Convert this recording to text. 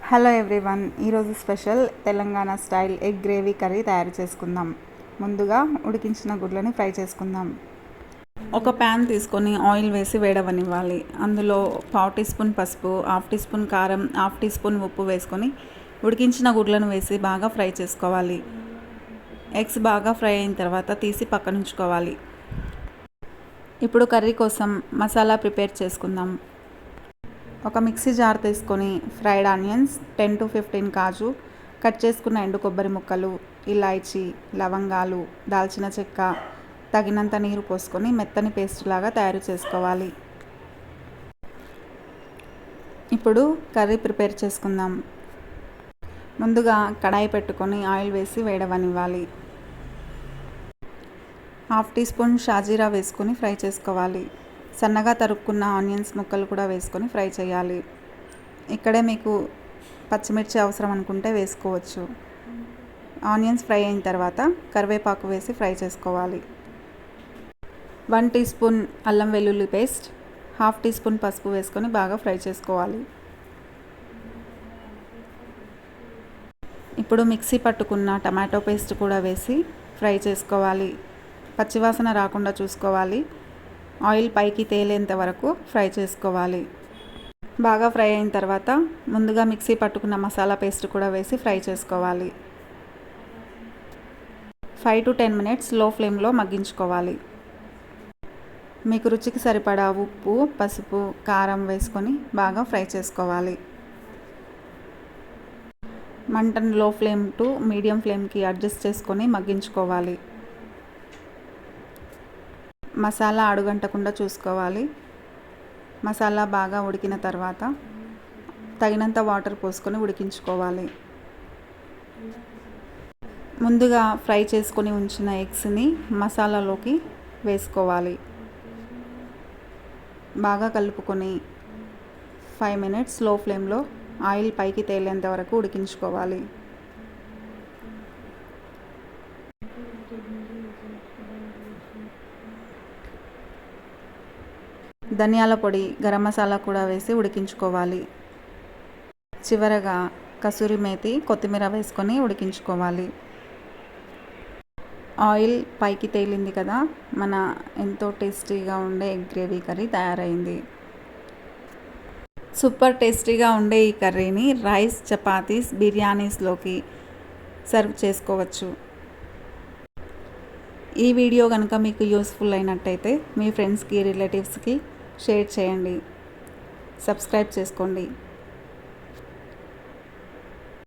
Hello everyone, ఈరోజు special Telangana style egg gravy curry తయారు చేసుకుందాం. ముందుగా ఉడికించిన గుడ్లని ఫ్రై చేసుకుందాం. ఒక ప్యాన్ తీసుకొని ఆయిల్ వేసి వేడవనివ్వాలి. అందులో 1/2 టీ స్పూన్ పసుపు, 1/2 టీ స్పూన్ కారం, 1/2 టీ స్పూన్ ఉప్పు వేసుకొని ఉడికించిన గుడ్లను వేసి బాగా ఫ్రై చేసుకోవాలి. ఎగ్స్ బాగా ఫ్రై అయిన తర్వాత తీసి పక్కనుంచుకోవాలి. ఇప్పుడు కర్రీ కోసం మసాలా ప్రిపేర్ చేసుకుందాం. ఒక మిక్సీ జార్ తీసుకొని fried onions, 10 to 15 kaju, cut చేసుకున్న ఎండు కొబ్బరి ముక్కలు, ఇలాచీ, లవంగాలు, దాల్చిన చెక్క, తగినంత నీరు పోసుకొని మెత్తని పేస్ట్ లాగా తయారు చేసుకోవాలి. ఇప్పుడు కర్రీ ప్రిపేర్ చేసుకుందాం. ముందుగా కడాయి పెట్టుకొని ఆయిల్ వేసి వేడవనివ్వాలి. 1/2 టీ స్పూన్ షాజీరా వేసుకొని ఫ్రై చేసుకోవాలి. సన్నగా తరుక్కున్న ఆనియన్స్ ముక్కలు కూడా వేసుకొని ఫ్రై చేయాలి. ఇక్కడే మీకు పచ్చిమిర్చి అవసరం అనుకుంటే వేసుకోవచ్చు. ఆనియన్స్ ఫ్రై అయిన తర్వాత కరివేపాకు వేసి ఫ్రై చేసుకోవాలి. 1 టీ స్పూన్ అల్లం వెల్లుల్లి పేస్ట్, 1/2 టీ స్పూన్ పసుపు వేసుకొని బాగా ఫ్రై చేసుకోవాలి. ఇప్పుడు మిక్సీ పట్టుకున్న టమాటో పేస్ట్ కూడా వేసి ఫ్రై చేసుకోవాలి. పచ్చివాసన రాకుండా చూసుకోవాలి. ఆయిల్ పైకి తేలేంత వరకు ఫ్రై చేసుకోవాలి. బాగా ఫ్రై అయిన తర్వాత ముందుగా మిక్సీ పట్టుకున్న మసాలా పేస్ట్ కూడా వేసి ఫ్రై చేసుకోవాలి. 5 to 10 మినిట్స్ లో ఫ్లేమ్లో మగ్గించుకోవాలి. మీకు రుచికి సరిపడా ఉప్పు, పసుపు, కారం వేసుకొని బాగా ఫ్రై చేసుకోవాలి. మంటను లో ఫ్లేమ్ టు మీడియం ఫ్లేమ్కి అడ్జస్ట్ చేసుకొని మగ్గించుకోవాలి. మసాలా అడుగంటకుండా చూసుకోవాలి. మసాలా బాగా ఉడికిన తర్వాత తగినంత వాటర్ పోసుకొని ఉడికించుకోవాలి. ముందుగా ఫ్రై చేసుకొని ఉంచిన ఎగ్స్ని మసాలాలోకి వేసుకోవాలి. బాగా కలుపుకొని 5 మినిట్స్ లో ఫ్లేమ్లో ఆయిల్ పైకి తేలేంత వరకు ఉడికించుకోవాలి. ధనియాల పొడి, గరం మసాలా కూడా వేసి ఉడికించుకోవాలి. చివరగా కసూరి మేతి, కొత్తిమీర వేసుకొని ఉడికించుకోవాలి. ఆయిల్ పైకి తేలింది కదా, మన ఎంతో టేస్టీగా ఉండే ఎగ్ గ్రేవీ కర్రీ తయారైంది. సూపర్ టేస్టీగా ఉండే ఈ కర్రీని రైస్, చపాతీస్, బిర్యానీస్లోకి సర్వ్ చేసుకోవచ్చు. ఈ వీడియో కనుక మీకు యూస్ఫుల్ అయినట్టయితే మీ ఫ్రెండ్స్కి, రిలేటివ్స్కి షేర్ చేయండి. సబ్స్క్రైబ్ చేసుకోండి.